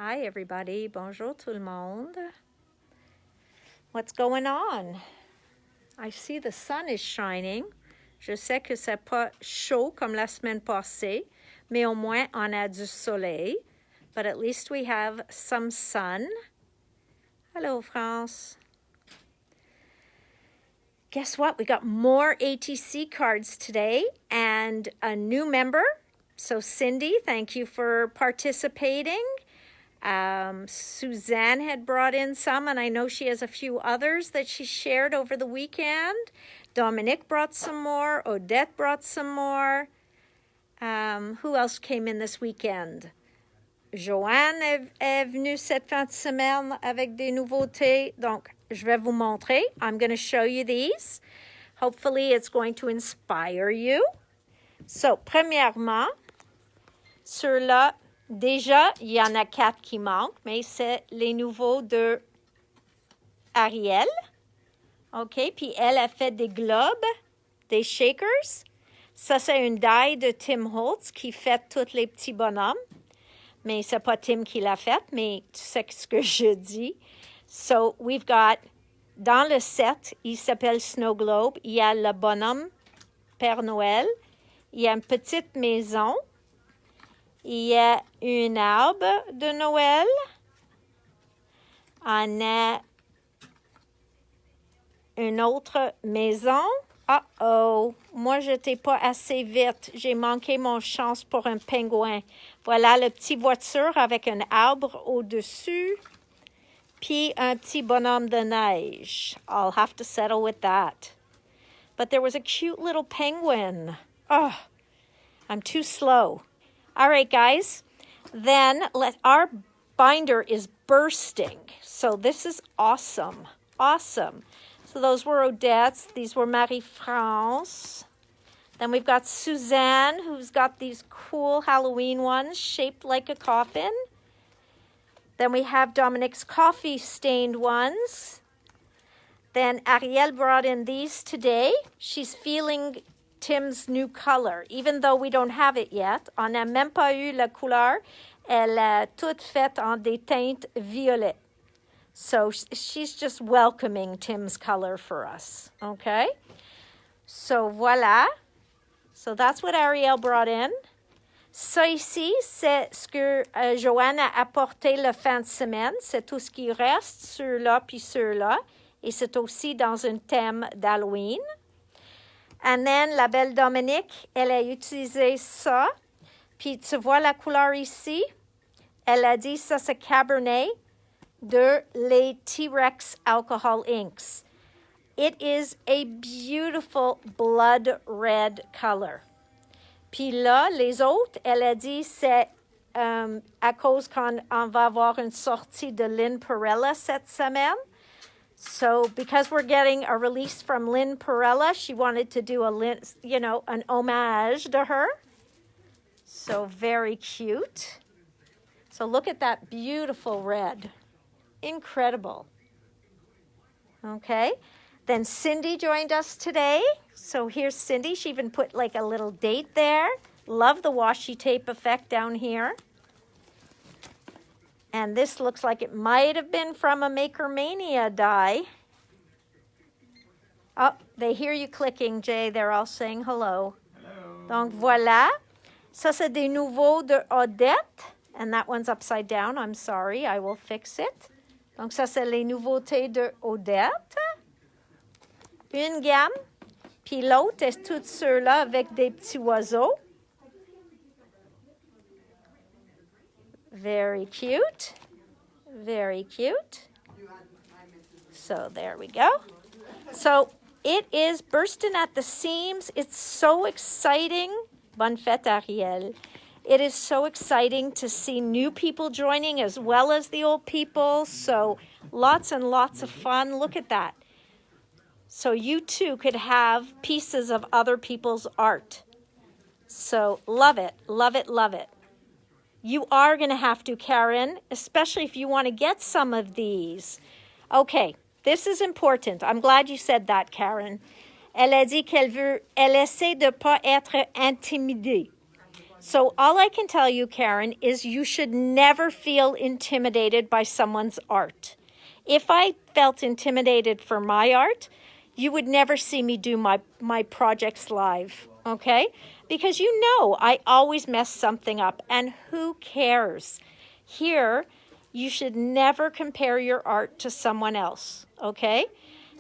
Hi everybody, bonjour tout le monde. What's going on? I see the sun is shining. Je sais que c'est pas chaud comme la semaine passée, mais au moins on a du soleil. But at least we have some sun. Hello, France. Guess what? We got more ATC cards today and a new member. So Cindy, thank you for participating. Suzanne had brought in some, and I know she has a few others that she shared over the weekend. Dominique brought some more. Odette brought some more. Who else came in this weekend? Joanne est venue cette fin de semaine avec des nouveautés. Donc, je vais vous montrer. I'm going to show you these. Hopefully, it's going to inspire you. So, premièrement, ceux-là, déjà, il y en a 4 qui manquent, mais c'est les nouveaux de Ariel. OK, puis elle a fait des globes, des shakers. Ça, c'est une die de Tim Holtz qui fait tous les petits bonhommes. Mais c'est pas Tim qui l'a fait, mais tu sais ce que je dis. So, we've got, dans le set, il s'appelle Snow Globe, il y a le bonhomme Père Noël, il y a une petite maison, il y a une arbre de Noël. On a une autre maison. Oh, moi, je n'étais pas assez vite. J'ai manqué mon chance pour un pingouin. Voilà le petit voiture avec un arbre au-dessus. Puis un petit bonhomme de neige. I'll have to settle with that. But there was a cute little penguin. Oh, I'm too slow. All right, guys. Then our binder is bursting. So this is awesome. Awesome. So those were Odette's. These were Marie-France. Then we've got Suzanne, who's got these cool Halloween ones shaped like a coffin. Then we have Dominique's coffee-stained ones. Then Ariel brought in these today. She's feeling Tim's new color, even though we don't have it yet. On n'a même pas eu la couleur. Elle a toute faite en des teintes violettes. So she's just welcoming Tim's color for us, okay? So voilà. So that's what Ariel brought in. Ça ici, c'est ce que Joanne a apporté le fin de semaine. C'est tout ce qui reste, ceux-là puis ceux-là. Et c'est aussi dans un thème d'Halloween. And then, la belle Dominique, elle a utilisé ça. Puis tu vois la couleur ici? Elle a dit ça, c'est Cabernet de les T-Rex Alcohol Inks. It is a beautiful blood red color. Puis là, les autres, elle a dit c'est à cause qu'on va avoir une sortie de Lynn Perella cette semaine. So because we're getting a release from Lynn Perella, she wanted to do an homage to her. So very cute. So look at that beautiful red. Incredible. Okay. Then Cindy joined us today. So here's Cindy. She even put like a little date there. Love the washi tape effect down here. And this looks like it might have been from a Makermania die. Oh, they hear you clicking, Jay. They're all saying hello. Hello. Donc, voilà. Ça, c'est des nouveaux de Odette. And that one's upside down. I'm sorry. I will fix it. Donc, ça, c'est les nouveautés de Odette. Une gamme. Puis l'autre est toutes ceux-là avec des petits oiseaux. Very cute. Very cute. So there we go. So it is bursting at the seams. It's so exciting. Bonne fête, Ariel. It is so exciting to see new people joining as well as the old people. So lots and lots of fun. Look at that. So you too could have pieces of other people's art. So love it, love it, love it. You are going to have to, Karen, especially if you want to get some of these. Okay, this is important. I'm glad you said that, Karen. Elle a dit elle essaie de ne pas être intimidée. So all I can tell you, Karen, is you should never feel intimidated by someone's art. If I felt intimidated for my art, you would never see me do my projects live, okay? Because you know I always mess something up, and who cares? Here, you should never compare your art to someone else, okay?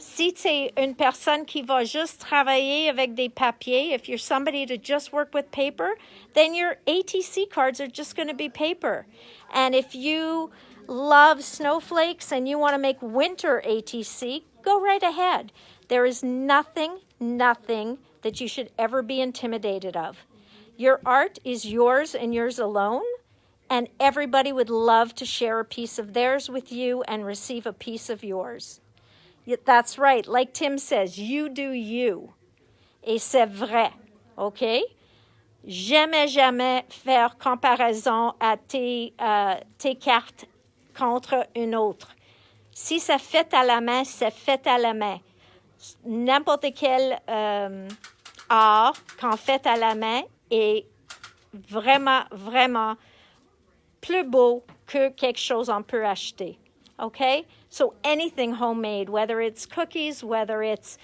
Si c'est une personne qui va juste travailler avec des papiers, if you're somebody to just work with paper, then your ATC cards are just going to be paper. And if you love snowflakes and you want to make winter ATC, go right ahead. There is nothing that you should ever be intimidated of. Your art is yours and yours alone, and everybody would love to share a piece of theirs with you and receive a piece of yours. That's right. Like Tim says, you do you. Et c'est vrai, OK? Jamais faire comparaison à tes cartes contre une autre. Si c'est fait à la main, c'est fait à la main. N'importe quel art qu'on fait à la main est vraiment plus beau que quelque chose on peut acheter. Okay? So anything homemade, whether it's cookies, whether it's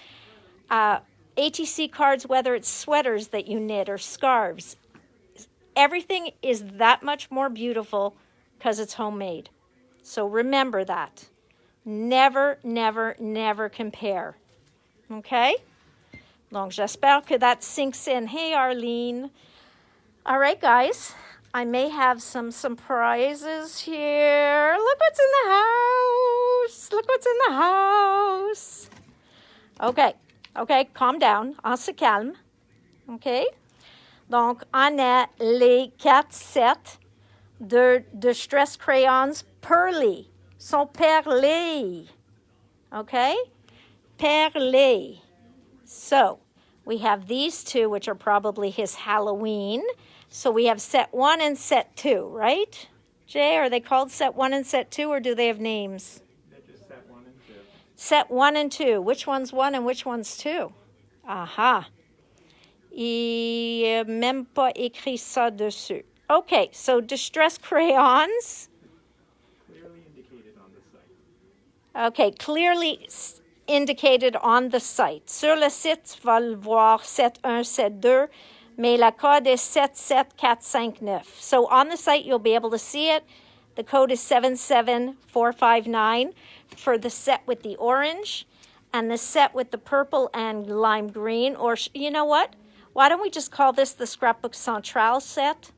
ATC cards, whether it's sweaters that you knit or scarves, everything is that much more beautiful because it's homemade. So remember that. Never compare. Okay? Donc, j'espère que that sinks in. Hey, Arlene. All right, guys. I may have some surprises here. Look what's in the house. Look what's in the house. Okay, calm down. On se calme. OK? Donc, on a les 4 sets de Distress Crayons Pearly. Sont perlés. OK? Perlés. So, we have these two, which are probably his Halloween. So we have set 1 and set 2, right? Jay, are they called set 1 and set 2, or do they have names? They're just set 1 and 2. Set 1 and 2. Which one's 1 and which one's 2? Aha. Il n'a même pas écrit ça dessus. Okay, so Distress Crayons. Clearly indicated on the site. Okay, clearly indicated on the site. Sur le site, tu vas le voir, set 1, set 2. Mais la code is 77459. So on the site, you'll be able to see it. The code is 77459 for the set with the orange and the set with the purple and lime green. Or you know what? Why don't we just call this the Scrapbook Central set?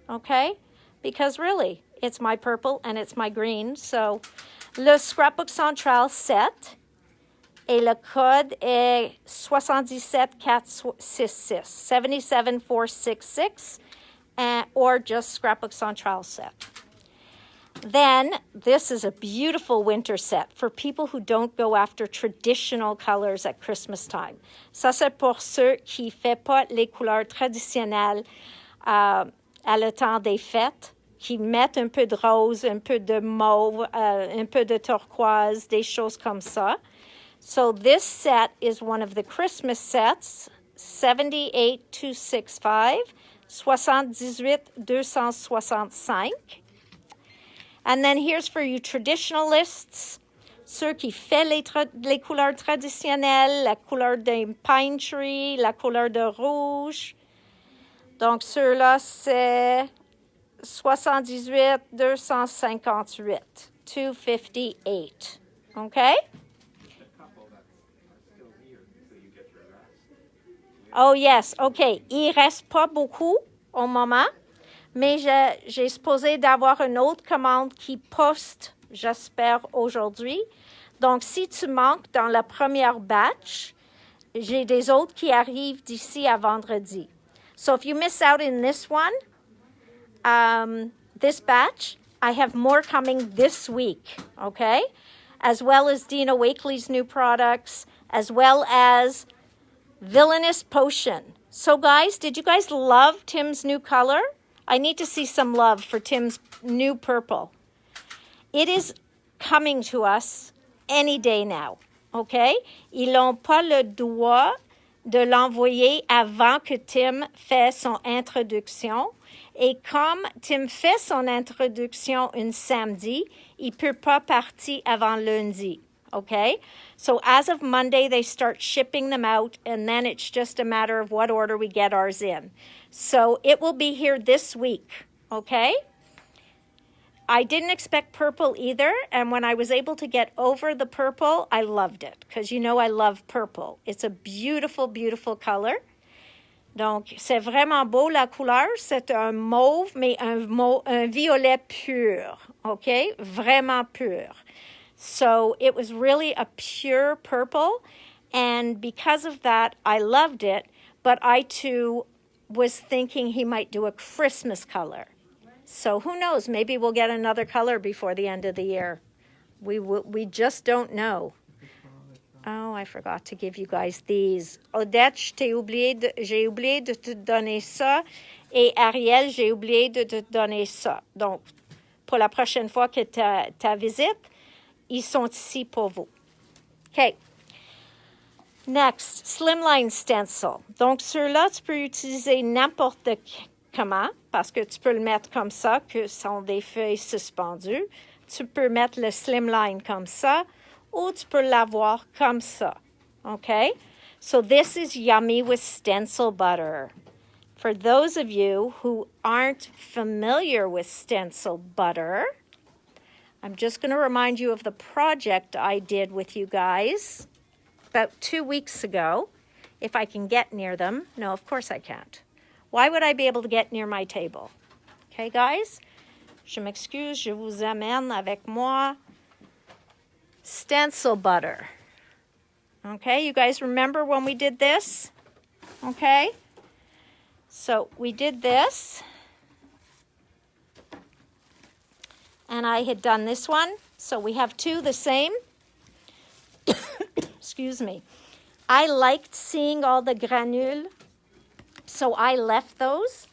Okay? Because really, it's my purple and it's my green. So le Scrapbook Central set. Et le code est 77466, 77466, or just Scrapbook Central set. Then, this is a beautiful winter set for people who don't go after traditional colors at Christmas time. Ça, c'est pour ceux qui ne font pas les couleurs traditionnelles à le temps des fêtes, qui mettent un peu de rose, un peu de mauve, un peu de turquoise, des choses comme ça. So this set is one of the Christmas sets, 78265, 78265. And then here's for you traditionalists, ceux qui font les couleurs traditionnelles, la couleur d'un pine tree, la couleur de rouge. Donc ceux-là, c'est 78258, 258. Okay? Oh, yes. OK. Il reste pas beaucoup au moment, mais j'ai supposé d'avoir une autre commande qui poste, j'espère, aujourd'hui. Donc, si tu manques dans la première batch, j'ai des autres qui arrivent d'ici à vendredi. So, if you miss out in this one, this batch, I have more coming this week, okay? As well as Dina Wakely's new products, as well as Villainous Potion. So, guys, did you guys love Tim's new color? I need to see some love for Tim's new purple. It is coming to us any day now, okay? Ils n'ont pas le droit de l'envoyer avant que Tim fait son introduction. Et comme Tim fait son introduction un samedi, il peut pas partir avant lundi. Okay? So as of Monday, they start shipping them out, and then it's just a matter of what order we get ours in. So it will be here this week. Okay? I didn't expect purple either, and when I was able to get over the purple, I loved it, because you know I love purple. It's a beautiful, beautiful color. Donc, c'est vraiment beau la couleur. C'est un mauve, mais un violet pur, okay? Vraiment pur. So it was really a pure purple, and because of that, I loved it, but I too was thinking he might do a Christmas color. So who knows? Maybe we'll get another color before the end of the year. We just don't know. Oh, I forgot to give you guys these. Odette, j'ai oublié de te donner ça. Et Ariel, j'ai oublié de te donner ça. Donc, pour la prochaine fois que ta visite, ils sont ici pour vous. OK. Next, slimline stencil. Donc, ceux-là, tu peux utiliser n'importe comment, parce que tu peux le mettre comme ça, que ce sont des feuilles suspendues. Tu peux mettre le slimline comme ça, ou tu peux l'avoir comme ça. Okay? So this is yummy with stencil butter. For those of you who aren't familiar with stencil butter, I'm just going to remind you of the project I did with you guys about 2 weeks ago. If I can get near them. No, of course I can't. Why would I be able to get near my table? Okay, guys? Je m'excuse, je vous amène avec moi. Stencil butter. Okay, you guys remember when we did this? Okay? So we did this. And I had done this one. So we have two the same. Excuse me. I liked seeing all the granules. So I left those.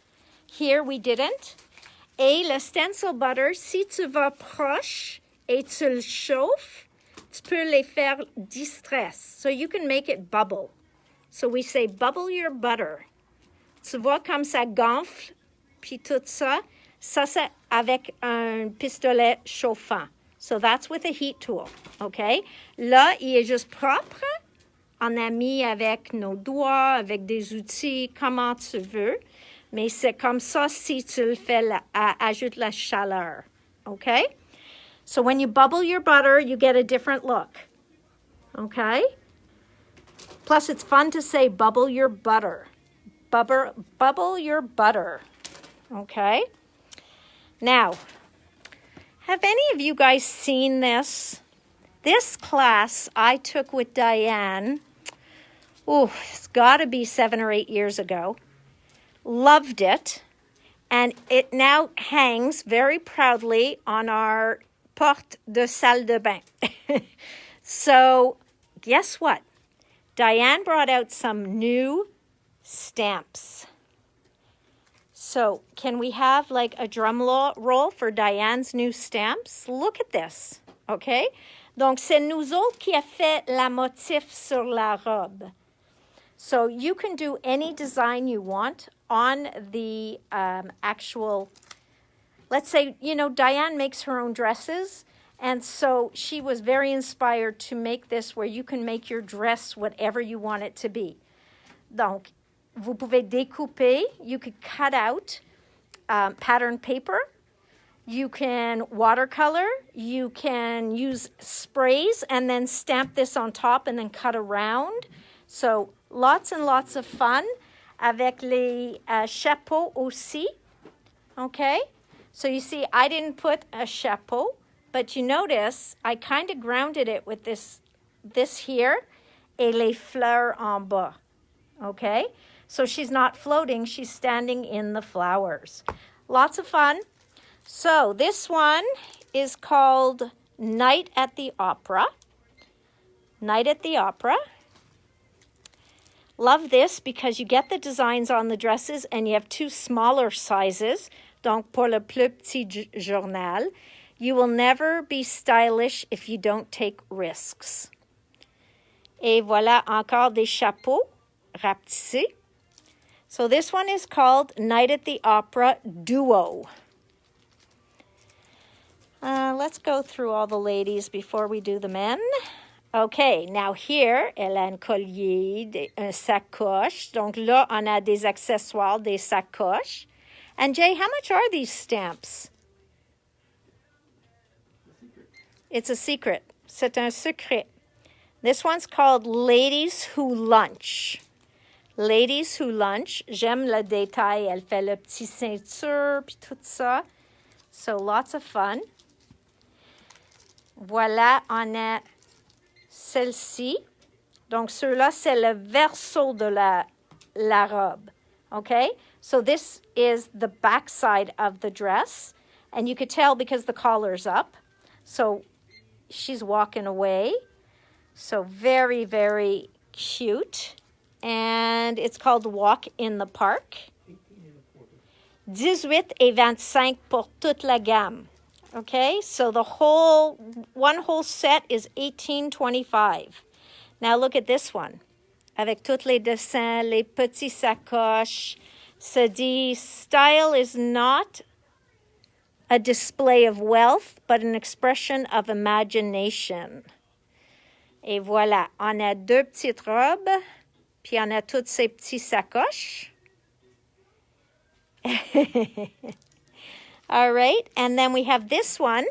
Here we didn't. Et le stencil butter, si tu vas proche et tu le chauffes, tu peux les faire distress. So you can make it bubble. So we say bubble your butter. Tu vois comme ça gonfle, puis tout ça. Ça, c'est avec un pistolet chauffant. So that's with a heat tool, okay? Là, il est juste propre. On a mis avec nos doigts, avec des outils, comment tu veux. Mais c'est comme ça si tu le fais, ajoute la chaleur. Okay? So when you bubble your butter, you get a different look. Okay? Plus, it's fun to say bubble your butter. Bubble your butter. Okay? Now, have any of you guys seen this? This class I took with Diane, it's got to be 7 or 8 years ago. Loved it. And it now hangs very proudly on our porte de salle de bain. So, guess what? Diane brought out some new stamps. So, can we have like a drum roll for Diane's new stamps? Look at this, okay? Donc, c'est nous autres qui a fait la motif sur la robe. So, you can do any design you want on the actual, let's say, Diane makes her own dresses. And so she was very inspired to make this where you can make your dress whatever you want it to be. Donc, vous pouvez découper. You could cut out pattern paper. You can watercolor. You can use sprays and then stamp this on top and then cut around. So lots and lots of fun. Avec les chapeaux aussi. Okay? So you see, I didn't put a chapeau, but you notice I kind of grounded it with this here, et les fleurs en bas. Okay? So she's not floating, she's standing in the flowers. Lots of fun. So this one is called Night at the Opera. Night at the Opera. Love this because you get the designs on the dresses and you have two smaller sizes. Donc, pour le plus petit journal, you will never be stylish if you don't take risks. Et voilà encore des chapeaux rapetissés. So this one is called Night at the Opera Duo. Let's go through all the ladies before we do the men. Okay, now here, elle a un collier, un sacoche. Donc là, on a des accessoires, des sacoches. And Jay, how much are these stamps? It's a secret. C'est un secret. This one's called Ladies Who Lunch. Ladies Who Lunch. J'aime le détail. Elle fait le petit ceinture, puis tout ça. So, lots of fun. Voilà, on a celle-ci. Donc, ceux-là, c'est le verso de la robe. Okay? So, this is the back side of the dress. And you could tell because the collar's up. So, she's walking away. So, very, very cute. And it's called Walk in the Park. 18 et 25 pour toute la gamme. Okay, so one whole set is $18.25. Now look at this one. Avec tous les dessins, les petits sacoches. Se dit, style is not a display of wealth, but an expression of imagination. Et voilà, on a deux petites robes, puis on a toutes ces petits sacoches. All right, and then we have this one.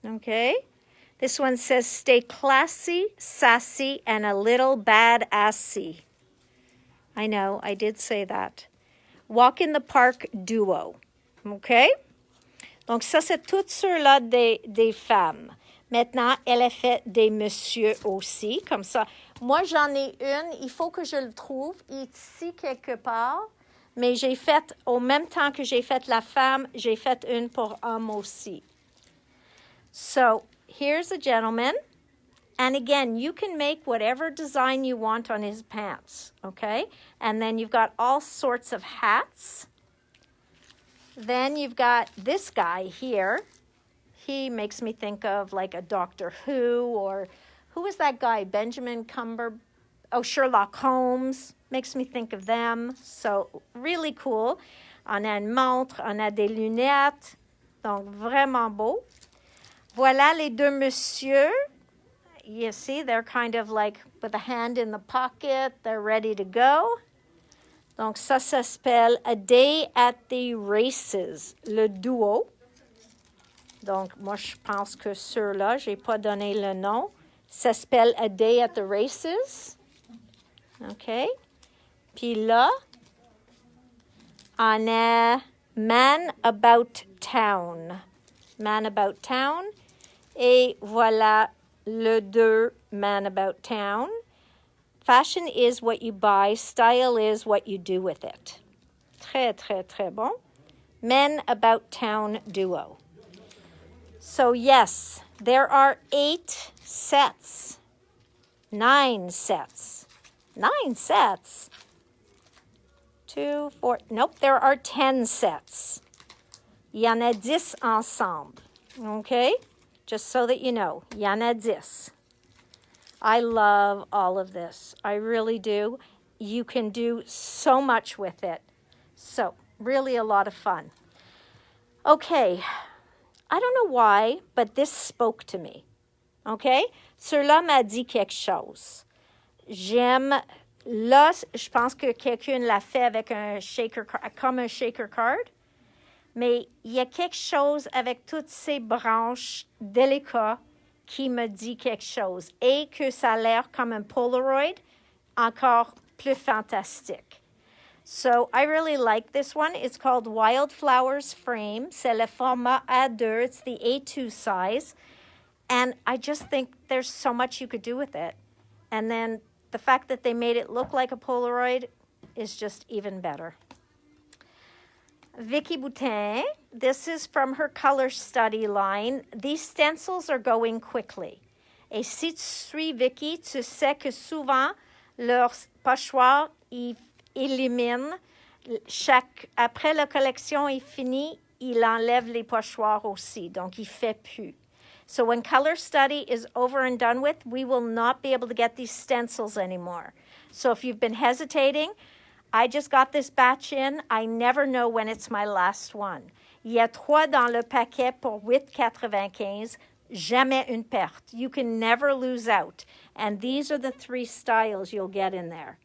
Okay, this one says, stay classy, sassy, and a little badassy. I know, I did say that. Walk in the Park Duo. Okay? Donc, ça, c'est toutes ceux-là des femmes. Maintenant, elle a fait des messieurs aussi, comme ça. Moi, j'en ai une. Il faut que je le trouve ici quelque part. Mais j'ai fait, au même temps que j'ai fait la femme, j'ai fait une pour homme aussi. So, here's a gentleman. And again, you can make whatever design you want on his pants, okay? And then you've got all sorts of hats. Then you've got this guy here. He makes me think of like a Doctor Who, or who is that guy? Sherlock Holmes. Makes me think of them. So, really cool. On a une montre, on a des lunettes. Donc, vraiment beau. Voilà les deux messieurs. You see, they're kind of like with a hand in the pocket. They're ready to go. Donc, ça s'appelle A Day at the Races, le duo. Donc, moi, je pense que ceux-là, je n'ai pas donné le nom. Ça s'appelle A Day at the Races. OK. Puis là, on a Man About Town. Man About Town. Et voilà le deux Man About Town. Fashion is what you buy. Style is what you do with it. Très, très, très bon. Men About Town duo. So yes, there are 8 sets. 9 sets. 9 sets. 2, 4, nope, there are 10 sets. Il y en a 10 ensemble. Okay? Just so that you know, il y en a 10. I love all of this. I really do. You can do so much with it. So, really a lot of fun. Okay. I don't know why, but this spoke to me. Okay? Cela m'a dit quelque chose. J'aime. Là, je pense que quelqu'un l'a fait avec un shaker, comme un shaker card. Mais il y a quelque chose avec toutes ces branches délicates qui me dit quelque chose. Et que ça a l'air comme un Polaroid, encore plus fantastique. So, I really like this one. It's called Wildflowers Frame. C'est le format A2. It's the A2 size. And I just think there's so much you could do with it. And then the fact that they made it look like a Polaroid is just even better. Vicky Boutin, this is from her color study line. These stencils are going quickly. Et si tu suis Vicky, tu sais que souvent, leur pochoir, ils éliminent après la collection est finie, il enlève les pochoirs aussi. Donc, il fait plus. So when color study is over and done with, we will not be able to get these stencils anymore. So if you've been hesitating, I just got this batch in. I never know when it's my last one. Il y a 3 dans le paquet pour 8,95. Jamais une perte. You can never lose out. And these are the 3 styles you'll get in there.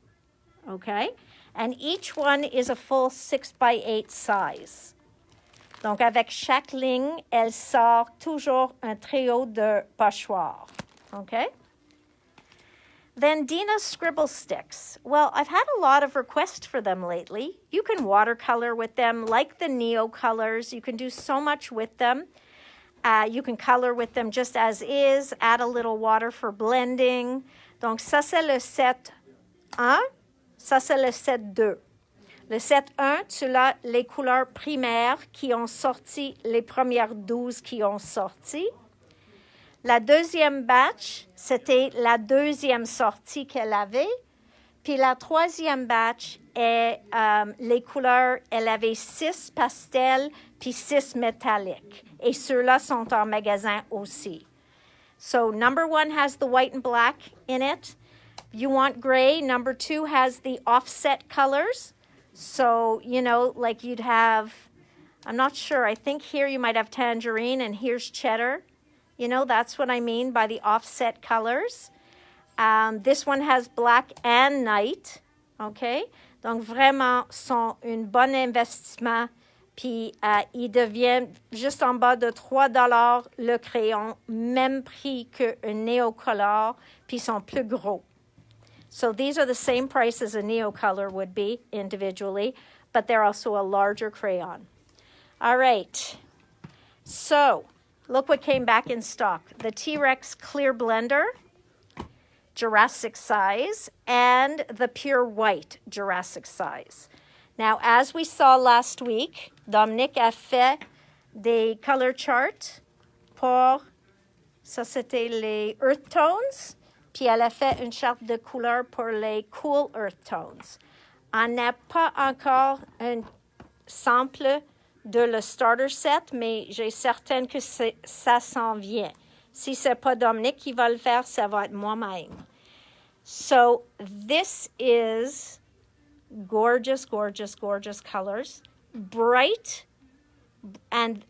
Okay? And each one is a full 6x8 size. Donc, avec chaque ligne, elle sort toujours un trio de pochoirs. Okay? Then Dina's Scribble Sticks. Well, I've had a lot of requests for them lately. You can watercolor with them, like the Neo colors. You can do so much with them. You can color with them just as is, add a little water for blending. Donc, ça, c'est le set 1. Ça, c'est le set 2. Le set 1, tu as les couleurs primaires qui ont sorti, les premières 12 qui ont sorti. La deuxième batch, c'était la deuxième sortie qu'elle avait. Puis la troisième batch, les couleurs, elle avait 6 pastels puis 6 métalliques. Et ceux-là sont en magasin aussi. So number 1 has the white and black in it. You want gray. Number 2 has the offset colors. So, you know, like you'd have, I'm not sure, I think here you might have tangerine and here's cheddar. You know, that's what I mean by the offset colors. This one has black and night. OK? Donc, vraiment, sont un bon investissement. Puis, il devient juste en bas de 3 $ le crayon, même prix qu'un Neocolor, puis ils sont plus gros. So these are the same price as a Neocolor would be individually, but they're also a larger crayon. All right. So, look what came back in stock. The T-Rex Clear Blender, Jurassic size, and the Pure White Jurassic size. Now, as we saw last week, Dominique a fait des color charts pour, ça c'était les earth tones, puis elle a fait une charte de couleurs pour les cool earth tones. On n'a pas encore un sample de le starter set, mais j'ai certaine que ça s'en vient. Si ce n'est pas Dominique qui va le faire, ça va être moi-même. So this is gorgeous, gorgeous, gorgeous colors. Bright, and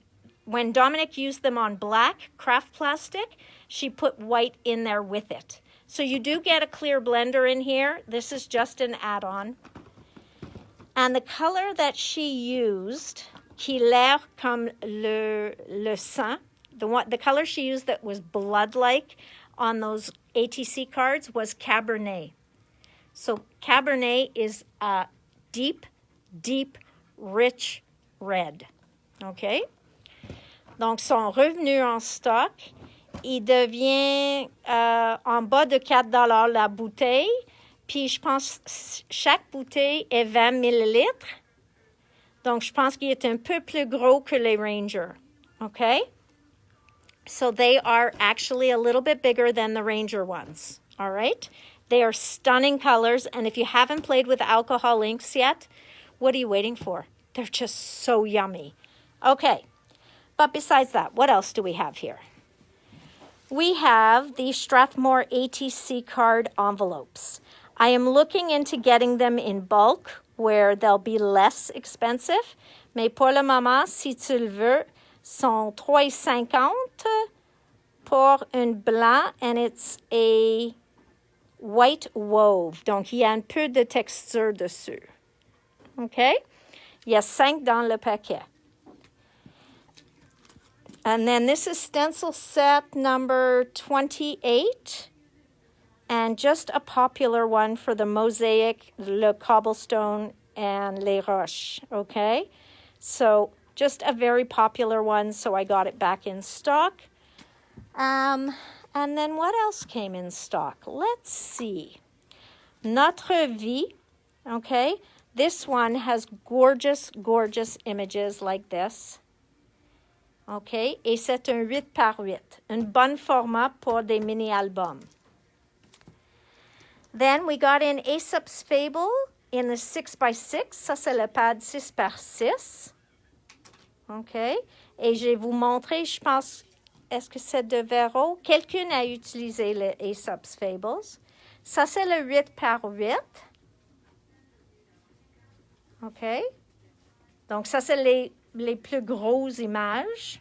when Dominique used them on black craft plastic, she put white in there with it. So you do get a clear blender in here. This is just an add-on. And the color that she used, qui l'air comme le sang, the color she used that was blood-like on those ATC cards was Cabernet. So Cabernet is a deep, deep, rich red. OK? Donc, sont revenus en stock. Il devient en bas de 4 $ la bouteille. Puis, je pense chaque bouteille est 20 millilitres. Donc, je pense qu'il est un peu plus gros que les Ranger. OK? So, they are actually a little bit bigger than the Ranger ones. All right? They are stunning colors. And if you haven't played with alcohol inks yet, what are you waiting for? They're just so yummy. Okay. But besides that, what else do we have here? We have the Strathmore ATC card envelopes. I am looking into getting them in bulk where they'll be less expensive. Mais pour le moment, si tu le veux, sont $3,50 pour un blanc, and it's a white wove. Donc, il y a un peu de texture dessus. OK? Il y a 5 dans le paquet. And then this is stencil set number 28. And just a popular one for the mosaic, le cobblestone, and les roches. Okay? So just a very popular one, so I got it back in stock. And then what else came in stock? Let's see. Notre Vie. Okay? This one has gorgeous, gorgeous images like this. OK? Et c'est un 8x8. Un bon format pour des mini-albums. Then we got in Aesop's Fable in the 6x6. Ça, c'est le pad 6x6. OK? Et je vais vous montrer, je pense, est-ce que c'est de Véro? Quelqu'un a utilisé le Aesop's Fables. Ça, c'est le 8x8. OK? Donc, ça, c'est les plus grosses images.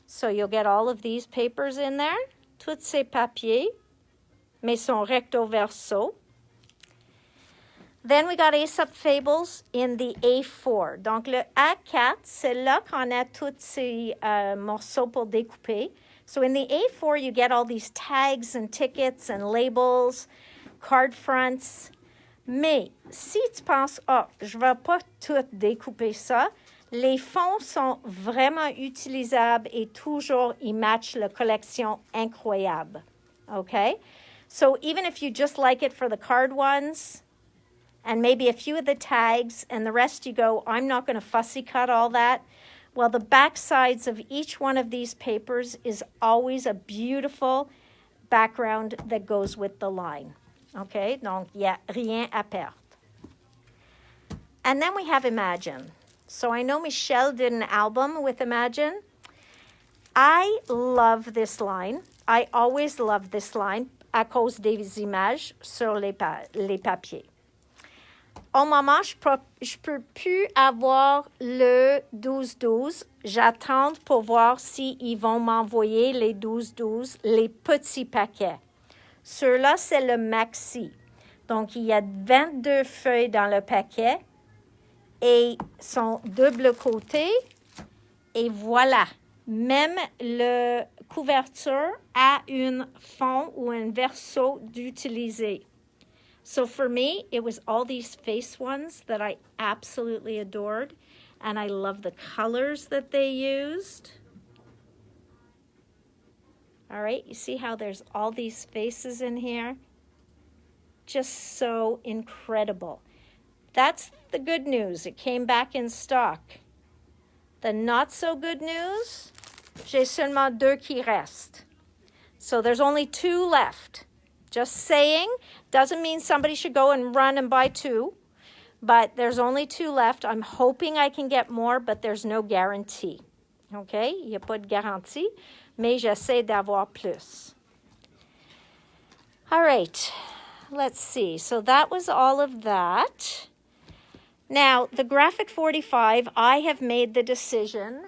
So, you'll get all of these papers in there. Tous ces papiers, mais sont recto verso. Then we got Aesop Fables in the A4. Donc, le A4, c'est là qu'on a tous ces morceaux pour découper. So, in the A4, you get all these tags and tickets and labels, card fronts. Mais si tu penses, je ne vais pas tout découper ça, les fonds sont vraiment utilisables et toujours, ils matchent la collection incroyable. Okay? So, even if you just like it for the card ones, and maybe a few of the tags, and the rest you go, I'm not going to fussy cut all that. Well, the back sides of each one of these papers is always a beautiful background that goes with the line. Okay? Donc, il n'y a rien à perdre. And then we have Imagine. So I know Michelle did an album with Imagine. I love this line. I always love this line à cause des images sur les papiers. Au moment, je peux plus avoir le 12-12. J'attends pour voir s'ils vont m'envoyer les 12-12, les petits paquets. Ceux-là, c'est le maxi. Donc, il y a 22 feuilles dans le paquet et sont double côté. Et voilà. Même la couverture a un fond ou un verso d'utiliser. So for me, it was all these face ones that I absolutely adored. And I love the colors that they used. All right, you see how there's all these faces in here? Just so incredible. That's the good news. It came back in stock. The not so good news, j'ai seulement 2 qui restent. So there's only 2 left. Just saying, doesn't mean somebody should go and run and buy 2, but there's only 2 left. I'm hoping I can get more, but there's no guarantee. Okay? Il n'y a pas de garantie, mais j'essaie d'avoir plus. All right, let's see. So that was all of that. Now, the Graphic 45, I have made the decision,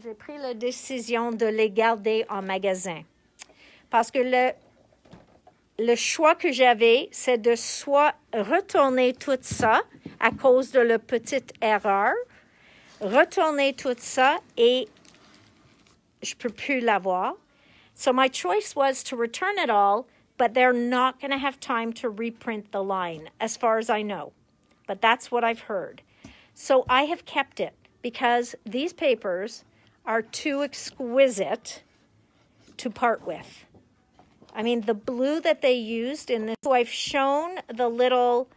j'ai pris la décision de les garder en magasin. Parce que le choix que j'avais, c'est de soit retourner tout ça à cause de la petite erreur, retourner tout ça et je ne peux plus l'avoir. So my choice was to return it all, but they're not going to have time to reprint the line, as far as I know. But that's what I've heard. So I have kept it because these papers are too exquisite to part with. I mean, the blue that they used in this, who I've shown the little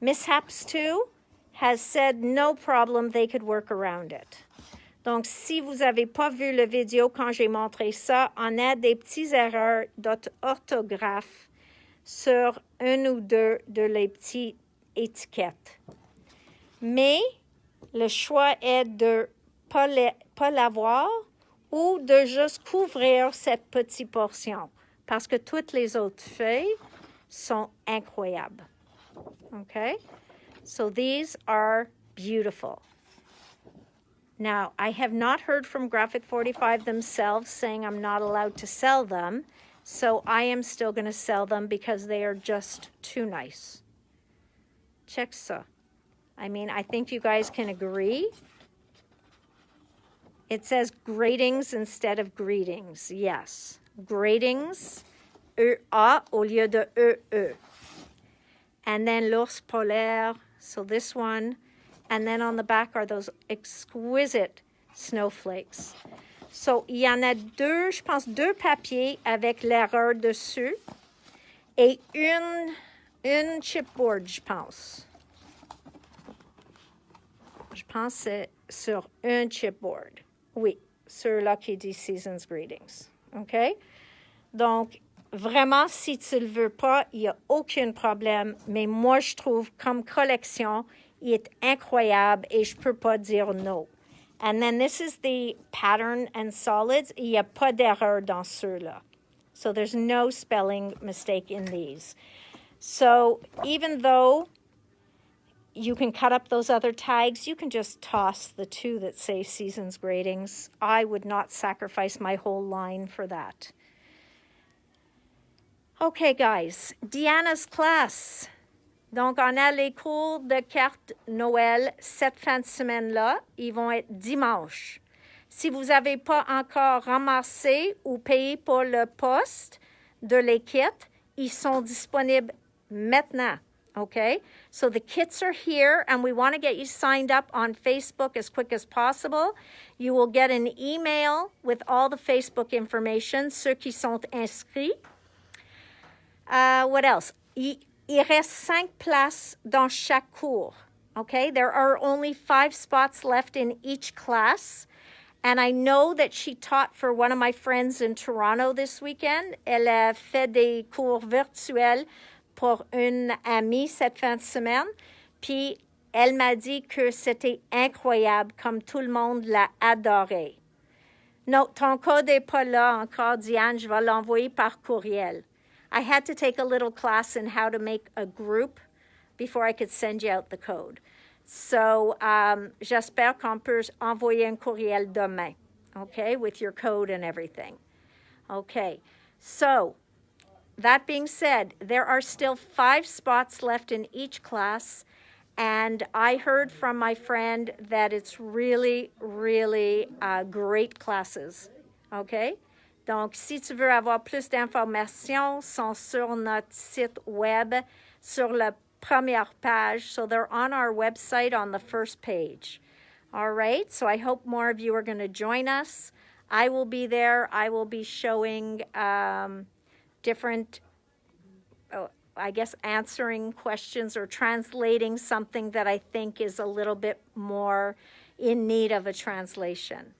mishaps to, has said no problem, they could work around it. Donc, si vous n'avez pas vu le vidéo quand j'ai montré ça, on a des petites erreurs d'orthographe sur 1 ou 2 de les petites étiquettes. Mais le choix est de ne pas l'avoir ou de juste couvrir cette petite portion. Parce que toutes les autres feuilles sont incroyables. Okay? So these are beautiful. Now, I have not heard from Graphic 45 themselves saying I'm not allowed to sell them. So I am still going to sell them because they are just too nice. Check ça. I mean, I think you guys can agree. It says gratings instead of greetings. Yes. Gratings, E-A au lieu de E-E. And then l'ours polaire, so this one. And then on the back are those exquisite snowflakes. So, il y en a 2, je pense 2 papiers avec l'erreur dessus. Et une chipboard, je pense. Je pense que c'est sur un chipboard. Oui, celui-là qui dit Season's Greetings. OK? Donc, vraiment, si tu ne le veux pas, il n'y a aucun problème. Mais moi, je trouve, comme collection, il est incroyable et je ne peux pas dire non. And then this is the pattern and solids. Il n'y a pas d'erreur dans ceux-là. So there's no spelling mistake in these. So even though you can cut up those other tags. You can just toss the 2 that say Seasons Gradings. I would not sacrifice my whole line for that. Okay, guys, Diana's class. Donc, on a les cours de cartes Noël cette fin de semaine-là. Ils vont être dimanche. Si vous n'avez pas encore ramassé ou payé pour le poste de les kits, ils sont disponibles maintenant. Okay, so the kits are here, and we want to get you signed up on Facebook as quick as possible. You will get an email with all the Facebook information, ceux qui sont inscrits. What else? Il reste 5 places dans chaque cours. Okay, there are only 5 spots left in each class. And I know that she taught for one of my friends in Toronto this weekend. Elle a fait des cours virtuels pour une amie cette fin de semaine. Puis, elle m'a dit que c'était incroyable, comme tout le monde l'a adoré. Non, ton code n'est pas là encore, Diane. Je vais l'envoyer par courriel. I had to take a little class in how to make a group before I could send you out the code. So, j'espère qu'on peut envoyer un courriel demain, okay, with your code and everything. Okay, so that being said, there are still 5 spots left in each class, and I heard from my friend that it's really, really great classes, okay? Donc, si tu veux avoir plus d'informations, sont sur notre site web, sur la première page. So they're on our website on the first page. All right, so I hope more of you are going to join us. I will be there. I will be showing different, I guess, answering questions or translating something that I think is a little bit more in need of a translation.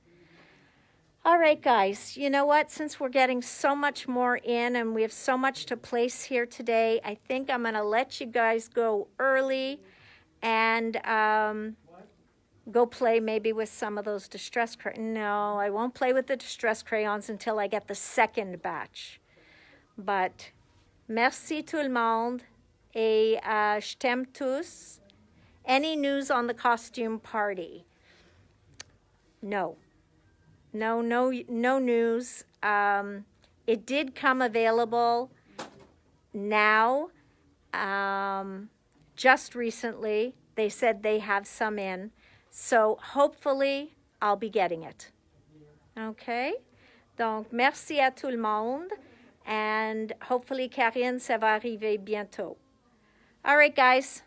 All right, guys, you know what? Since we're getting so much more in and we have so much to place here today, I think I'm going to let you guys go early and go play maybe with some of those distress crayons. No, I won't play with the distress crayons until I get the second batch. But merci tout le monde et je t'aime tous. Any news on the costume party? No. No news. It did come available now, just recently. They said they have some in. So hopefully I'll be getting it. Okay? Donc, merci à tout le monde. And hopefully, Karine, ça va arriver bientôt. All right, guys.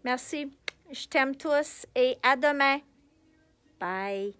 Merci. Je t'aime tous et à demain. Bye.